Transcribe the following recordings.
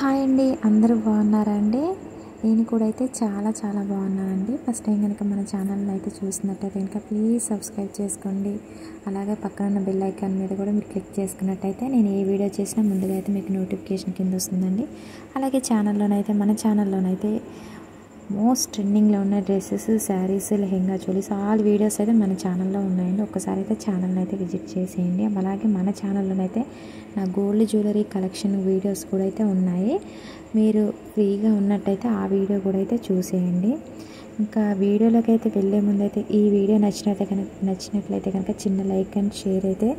Hi అండి, అందరూ బాగున్నారా అండి? నేను కూడా అయితే చాలా బాగున్నానండి. ఫస్ట్ టైం కనుక మన ఛానల్ని అయితే చూసినట్టయితే కనుక ప్లీజ్ సబ్స్క్రైబ్ చేసుకోండి. అలాగే పక్కన ఉన్న బెల్ ఐకాన్ మీద కూడా మీరు క్లిక్ చేసుకున్నట్టయితే నేను ఏ వీడియో చేసినా ముందుగా అయితే మీకు నోటిఫికేషన్ కింద వస్తుందండి. అలాగే మన ఛానల్లోనైతే మోస్ట్ ట్రెండింగ్లో ఉన్న dresses, saris, lehenga, cholis all videos అయితే మన ఛానల్లో ఉన్నాయండి. ఒక్కసారి అయితే ఛానల్ని అయితే విజిట్ చేసేయండి. అలాగే మన ఛానల్లోనైతే నా గోల్డ్ జ్యువెలరీ కలెక్షన్ వీడియోస్ కూడా అయితే ఉన్నాయి. మీరు ఫ్రీగా ఉన్నట్టయితే ఆ వీడియో కూడా అయితే చూసేయండి. ఇంకా వీడియోలోకి అయితే వెళ్ళే ముందు అయితే ఈ వీడియో నచ్చినట్లయితే కనుక చిన్న లైక్ అండ్ షేర్ అయితే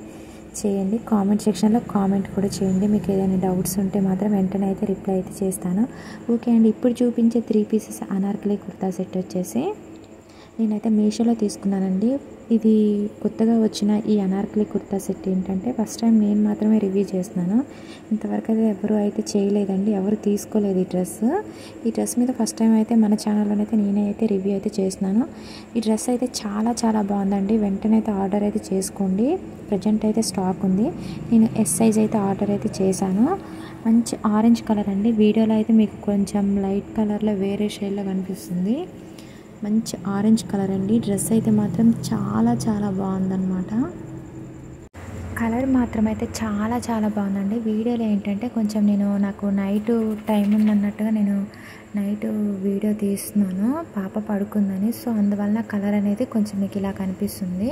చేయండి. కామెంట్ సెక్షన్లో కామెంట్ కూడా చేయండి. మీకు ఏదైనా డౌట్స్ ఉంటే మాత్రం వెంటనే అయితే రిప్లై అయితే చేస్తాను. ఓకే అండి, ఇప్పుడు చూపించే 3 పీసెస్ అనార్కలి కుర్తా సెట్ వచ్చేసి నేనైతే మీషోలో తీసుకున్నానండి. ఇది కొత్తగా వచ్చిన ఈ అనార్కలి కుర్తా సెట్ ఏంటంటే ఫస్ట్ టైం నేను మాత్రమే రివ్యూ చేస్తున్నాను. ఇంతవరకు అయితే ఎవరు అయితే చేయలేదండి, ఎవరు తీసుకోలేదు ఈ డ్రెస్ మీద ఫస్ట్ టైం అయితే మన ఛానల్లోనైతే నేనే అయితే రివ్యూ అయితే చేస్తున్నాను. ఈ డ్రెస్ అయితే చాలా బాగుందండి. వెంటనే అయితే ఆర్డర్ అయితే చేసుకోండి. ప్రజెంట్ అయితే స్టాక్ ఉంది. నేను ఎస్ సైజ్ అయితే ఆర్డర్ అయితే చేశాను. మంచి ఆరెంజ్ కలర్ అండి. వీడియోలో అయితే మీకు కొంచెం లైట్ కలర్లో వేరే షేడ్లో కనిపిస్తుంది. మంచి ఆరెంజ్ కలర్ అండి. డ్రెస్ అయితే మాత్రం చాలా బాగుందన్నమాట. కలర్ మాత్రం అయితే చాలా బాగుందండి. వీడియోలో ఏంటంటే కొంచెం నాకు నైట్ టైం ఉందన్నట్టుగా నేను నైట్ వీడియో తీస్తున్నాను, పాప పడుకుందని. సో అందువల్ల కలర్ అనేది కొంచెం మీకు ఇలా కనిపిస్తుంది.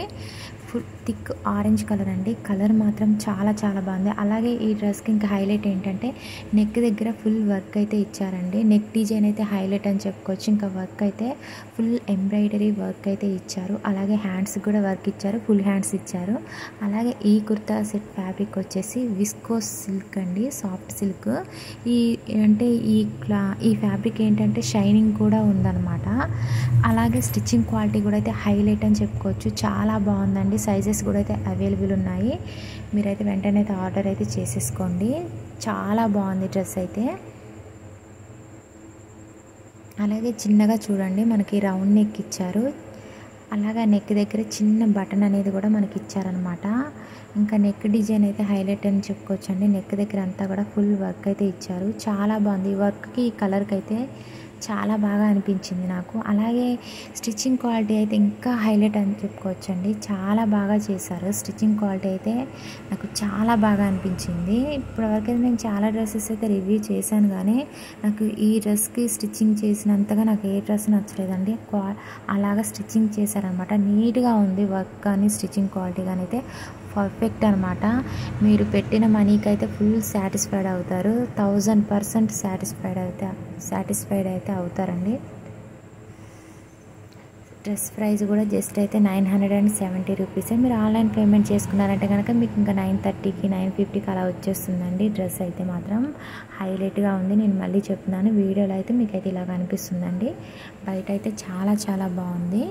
ఫుల్ థిక్ ఆరెంజ్ కలర్ అండి. కలర్ మాత్రం చాలా బాగుంది. అలాగే ఈ డ్రెస్కి ఇంకా హైలైట్ ఏంటంటే నెక్ దగ్గర ఫుల్ వర్క్ అయితే ఇచ్చారండి. నెక్ డిజైన్ అయితే హైలైట్ అని చెప్పుకోవచ్చు. ఇంకా వర్క్ అయితే ఫుల్ ఎంబ్రాయిడరీ వర్క్ అయితే ఇచ్చారు. అలాగే హ్యాండ్స్ కూడా వర్క్ ఇచ్చారు, ఫుల్ హ్యాండ్స్ ఇచ్చారు. అలాగే ఈ కుర్తా సెట్ ఫ్యాబ్రిక్ వచ్చేసి విస్కోస్ సిల్క్ అండి, సాఫ్ట్ సిల్క్. ఈ ఫ్యాబ్రిక్ ఏంటంటే షైనింగ్ కూడా ఉందన్నమాట. అలాగే స్టిచ్చింగ్ క్వాలిటీ కూడా అయితే హైలైట్ అని చెప్పుకోవచ్చు. చాలా బాగుందండి. సైజెస్ కూడా అయితే అవైలబుల్ ఉన్నాయి. మీరైతే వెంటనే అయితే ఆర్డర్ అయితే చేసేసుకోండి. చాలా బాగుంది డ్రెస్ అయితే. అలాగే చిన్నగా చూడండి, మనకి రౌండ్ నెక్ ఇచ్చారు. అలాగే నెక్ దగ్గర చిన్న బటన్ అనేది కూడా మనకి ఇచ్చారనమాట. ఇంకా నెక్ డిజైన్ అయితే హైలైట్ అని చెప్పుకోవచ్చు అండి. నెక్ దగ్గర అంతా కూడా ఫుల్ వర్క్ అయితే ఇచ్చారు. చాలా బాగుంది. ఈ వర్క్కి ఈ కలర్కి అయితే చాలా బాగా అనిపించింది నాకు. అలాగే స్టిచ్చింగ్ క్వాలిటీ అయితే ఇంకా హైలైట్ అని చెప్పుకోవచ్చు అండి. చాలా బాగా చేశారు. స్టిచ్చింగ్ క్వాలిటీ అయితే నాకు చాలా బాగా అనిపించింది. ఇప్పటివరకు నేను చాలా డ్రెస్సెస్ అయితే రివ్యూ చేశాను, కానీ నాకు ఈ డ్రెస్కి స్టిచ్చింగ్ చేసినంతగా నాకు ఏ డ్రెస్ నచ్చలేదండి. అలాగా స్టిచ్చింగ్ చేశారనమాట. నీట్గా ఉంది వర్క్ కానీ స్టిచ్చింగ్ క్వాలిటీ కానీ అయితే పర్ఫెక్ట్ అనమాట. మీరు పెట్టిన మనీకి అయితే ఫుల్ సాటిస్ఫైడ్ అవుతారు. 1000% సాటిస్ఫైడ్ అయితే అవుతారండి. డ్రెస్ ప్రైస్ కూడా జస్ట్ అయితే 970 రూపీస్. మీరు ఆన్లైన్ పేమెంట్ చేసుకున్నారంటే కనుక మీకు ఇంకా 930కి 950కి అలా వచ్చేస్తుందండి. డ్రెస్ అయితే మాత్రం హైలైట్గా ఉంది. నేను మళ్ళీ చెప్తున్నాను, వీడియోలో అయితే మీకు అయితే ఇలా కనిపిస్తుందండి. బయట అయితే చాలా బాగుంది.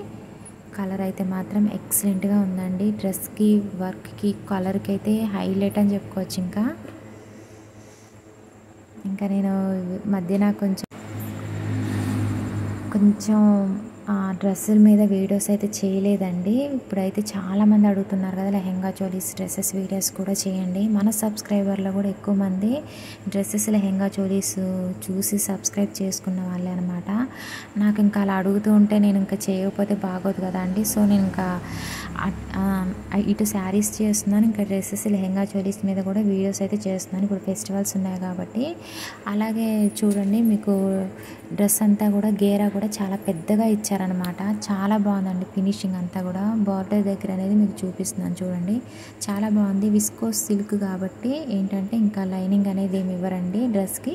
కలర్ అయితే మాత్రం ఎక్సలెంట్గా ఉందండి. డ్రెస్కి, వర్క్కి, కలర్కి అయితే హైలైట్ అని చెప్పుకోవచ్చు. ఇంకా నేను మధ్యన కొంచెం డ్రెస్సుల మీద వీడియోస్ అయితే చేయలేదండి. ఇప్పుడైతే చాలామంది అడుగుతున్నారు కదా లెహెంగా చోలీస్ డ్రెస్సెస్ వీడియోస్ కూడా చేయండి. మన సబ్స్క్రైబర్లో కూడా ఎక్కువ మంది డ్రెస్సెస్, లెహెంగా చోలీస్ చూసి సబ్స్క్రైబ్ చేసుకున్న వాళ్ళే అనమాట. నాకు ఇంకా అలా అడుగుతూ ఉంటే నేను ఇంకా చేయకపోతే బాగోదు కదా అండి. సో నేను ఇంకా ఇటు శారీస్ చేస్తున్నాను, ఇంకా డ్రెస్సెస్, లెహెంగా చోలీస్ మీద కూడా వీడియోస్ అయితే చేస్తున్నాను. ఇప్పుడు ఫెస్టివల్స్ ఉన్నాయి కాబట్టి. అలాగే చూడండి, మీకు డ్రెస్ అంతా కూడా గేరా కూడా చాలా పెద్దగా ఇచ్చారనమాట. చాలా బాగుందండి. ఫినిషింగ్ అంతా కూడా బార్డర్ దగ్గర అనేది మీకు చూపిస్తున్నాను చూడండి. చాలా బాగుంది. విస్కోస్ సిల్క్ కాబట్టి ఏంటంటే ఇంకా లైనింగ్ అనేది ఏమి ఇవ్వరండి డ్రెస్కి.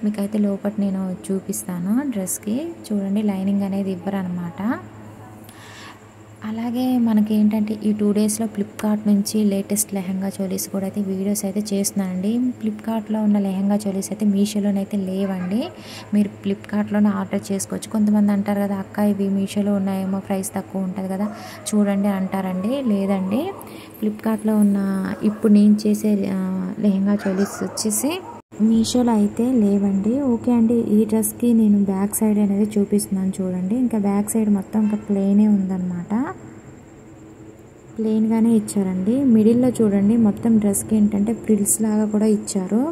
మీకైతే లోపల నేను చూపిస్తాను. డ్రెస్కి చూడండి, లైనింగ్ అనేది ఇవ్వరనమాట. అలాగే మనకి ఏంటంటే ఈ 2 డేస్లో ఫ్లిప్కార్ట్ నుంచి లేటెస్ట్ లెహంగా చోలీస్ కూడా అయితే వీడియోస్ అయితే చేస్తున్నానండి. ఫ్లిప్కార్ట్లో ఉన్న లెహంగా చోలీస్ అయితే మీషోలోనైతే లేవండి. మీరు ఫ్లిప్కార్ట్లోనే ఆర్డర్ చేసుకోవచ్చు. కొంతమంది అంటారు కదా, అక్క ఇవి మీషోలో ఉన్నాయేమో, ప్రైస్ తక్కువ ఉంటుంది కదా చూడండి అంటారండి. లేదండి, ఫ్లిప్కార్ట్లో ఉన్న ఇప్పుడు నేను చేసే లెహంగా చోలీస్ వచ్చేసి మీషోలో అయితే లేవండి. ఓకే అండి, ఈ డ్రెస్కి నేను బ్యాక్ సైడ్ అనేది చూపిస్తున్నాను చూడండి. ఇంకా బ్యాక్ సైడ్ మొత్తం ఇంకా ప్లెయినే ఉందన్నమాట. ప్లెయిన్గానే ఇచ్చారండి. మిడిల్లో చూడండి మొత్తం డ్రెస్కి ఏంటంటే ఫ్రిల్స్ లాగా కూడా ఇచ్చారు.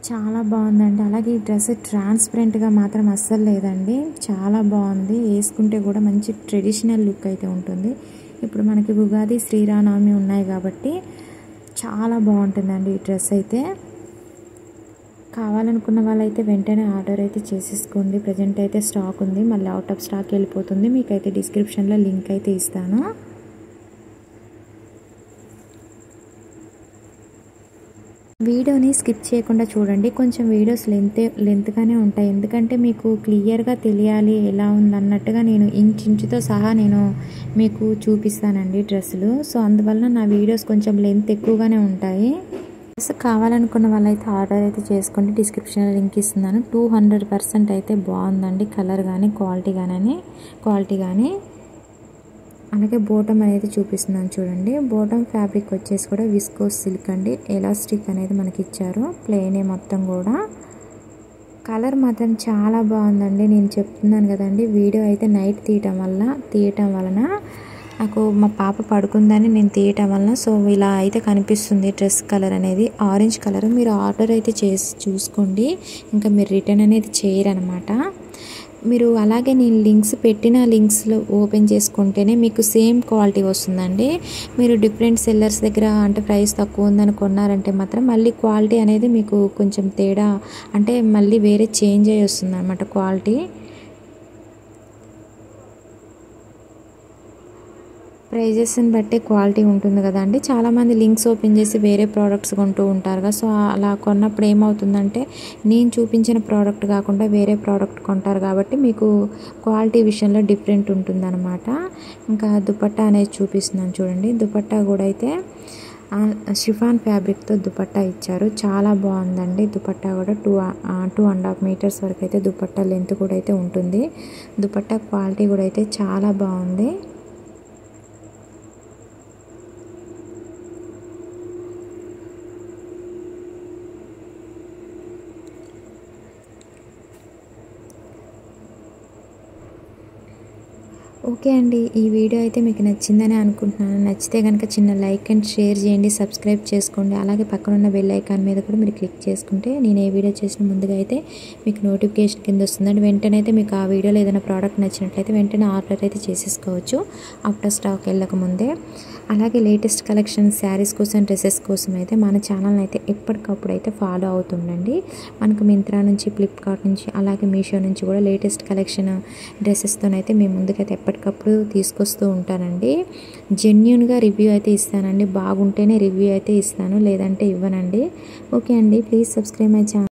చాలా బాగుందండి. అలాగే ఈ డ్రెస్ ట్రాన్స్పరెంట్గా మాత్రం అస్సలు లేదండి, చాలా బాగుంది. వేసుకుంటే కూడా మంచి ట్రెడిషనల్ లుక్ అయితే ఉంటుంది. ఇప్పుడు మనకి ఉగాది శ్రీరామనవమి ఉన్నాయి కాబట్టి చాలా బాగుంటుందండి ఈ డ్రెస్ అయితే. కావాలనుకున్న వాళ్ళైతే వెంటనే ఆర్డర్ అయితే చేసేసుకోండి. ప్రజెంట్ అయితే స్టాక్ ఉంది, మళ్ళీ అవుట్ ఆఫ్ స్టాక్ వెళ్ళిపోతుంది. మీకైతే డిస్క్రిప్షన్లో లింక్ అయితే ఇస్తాను. వీడియోని స్కిప్ చేయకుండా చూడండి. కొంచెం వీడియోస్ లెంత్గానే ఉంటాయి, ఎందుకంటే మీకు క్లియర్గా తెలియాలి ఎలా ఉందన్నట్టుగా నేను ఇంచుతో సహా నేను మీకు చూపిస్తానండి డ్రెస్సులు. సో అందువల్ల నా వీడియోస్ కొంచెం లెంత్ ఎక్కువగానే ఉంటాయి. డ్రెస్ కావాలనుకున్న వాళ్ళైతే ఆర్డర్ అయితే చేసుకోండి. డిస్క్రిప్షన్లో లింక్ ఇస్తున్నాను. 200% అయితే బాగుందండి, కలర్ కానీ క్వాలిటీ కానీ. అలాగే బోటం అనేది చూపిస్తున్నాను చూడండి. బోటం ఫ్యాబ్రిక్ వచ్చేసి కూడా విస్కోస్ సిల్క్ అండి. ఎలాస్టిక్ అనేది మనకి ఇచ్చారు, ప్లెయినే మొత్తం కూడా. కలర్ మాత్రం చాలా బాగుందండి. నేను చెప్తున్నాను కదండి, వీడియో అయితే నైట్ తీయటం వలన నాకు మా పాప పడుకుందని నేను తీయటం వలన సో ఇలా అయితే కనిపిస్తుంది డ్రెస్ కలర్ అనేది. Orange colour. మీరు ఆర్డర్ అయితే చేసి చూసుకోండి, ఇంకా మీరు రిటర్న్ అనేది చేయరనమాట. మీరు అలాగే నేను పెట్టిన లింక్స్లో ఓపెన్ చేసుకుంటేనే మీకు సేమ్ క్వాలిటీ వస్తుందండి. మీరు డిఫరెంట్ సెల్లర్స్ దగ్గర అంటే ప్రైస్ తక్కువ ఉందని కొన్నారంటే మాత్రం మళ్ళీ క్వాలిటీ అనేది మీకు కొంచెం తేడా, అంటే మళ్ళీ వేరే చేంజ్ అయ్యి వస్తుంది అన్నమాట క్వాలిటీ. ప్రైజెస్ని బట్టే క్వాలిటీ ఉంటుంది కదండి. చాలామంది లింక్స్ ఓపెన్ చేసి వేరే ప్రోడక్ట్స్ కొంటూ ఉంటారు కదా. సో అలా కొన్నప్పుడు ఏమవుతుందంటే నేను చూపించిన ప్రోడక్ట్ కాకుండా వేరే ప్రోడక్ట్ కొంటారు కాబట్టి మీకు క్వాలిటీ విషయంలో డిఫరెంట్ ఉంటుందన్నమాట. ఇంకా దుపట్టా అనేది చూపిస్తున్నాను చూడండి. దుపట్టా కూడా అయితే షిఫాన్ ఫ్యాబ్రిక్తో దుపట్టా ఇచ్చారు, చాలా బాగుందండి. దుపట్టా కూడా 2.5 మీటర్స్ వరకు అయితే దుపట్టా లెంత్ కూడా అయితే ఉంటుంది. దుపట్టా క్వాలిటీ కూడా అయితే చాలా బాగుంది. ఓకే అండి, ఈ వీడియో అయితే మీకు నచ్చిందని అనుకుంటున్నాను. నచ్చితే కనుక చిన్న లైక్ అండ్ షేర్ చేయండి, సబ్స్క్రైబ్ చేసుకోండి. అలాగే పక్కనున్న బెల్ ఐకాన్ మీద కూడా మీరు క్లిక్ చేసుకుంటే నేను ఏ వీడియో చేసిన ముందుగా అయితే మీకు నోటిఫికేషన్ కింద వస్తుందండి. వెంటనే అయితే మీకు ఆ వీడియోలో ఏదైనా ప్రోడక్ట్ నచ్చినట్లయితే వెంటనే ఆర్డర్ అయితే చేసేసుకోవచ్చు అవుట్ ఆఫ్ స్టాక్ వెళ్ళకముందే. అలాగే లేటెస్ట్ కలెక్షన్ శారీస్ కోసం, డ్రెస్సెస్ కోసం అయితే మన ఛానల్ని అయితే ఎప్పటికప్పుడు అయితే ఫాలో అవుతుండండి. మనకు మింత్రా నుంచి, ఫ్లిప్కార్ట్ నుంచి, అలాగే మీషో నుంచి కూడా లేటెస్ట్ కలెక్షన్ డ్రెస్సెస్తోనైతే మేము ముందుకైతే ఎప్పటికప్పుడు తీసుకొస్తూ ఉంటానండి. జెన్యూన్గా రివ్యూ అయితే ఇస్తానండి, బాగుంటేనే రివ్యూ అయితే ఇస్తాను, లేదంటే ఇవ్వనండి. ఓకే అండి, ప్లీజ్ సబ్స్క్రైబ్ మై ఛానల్.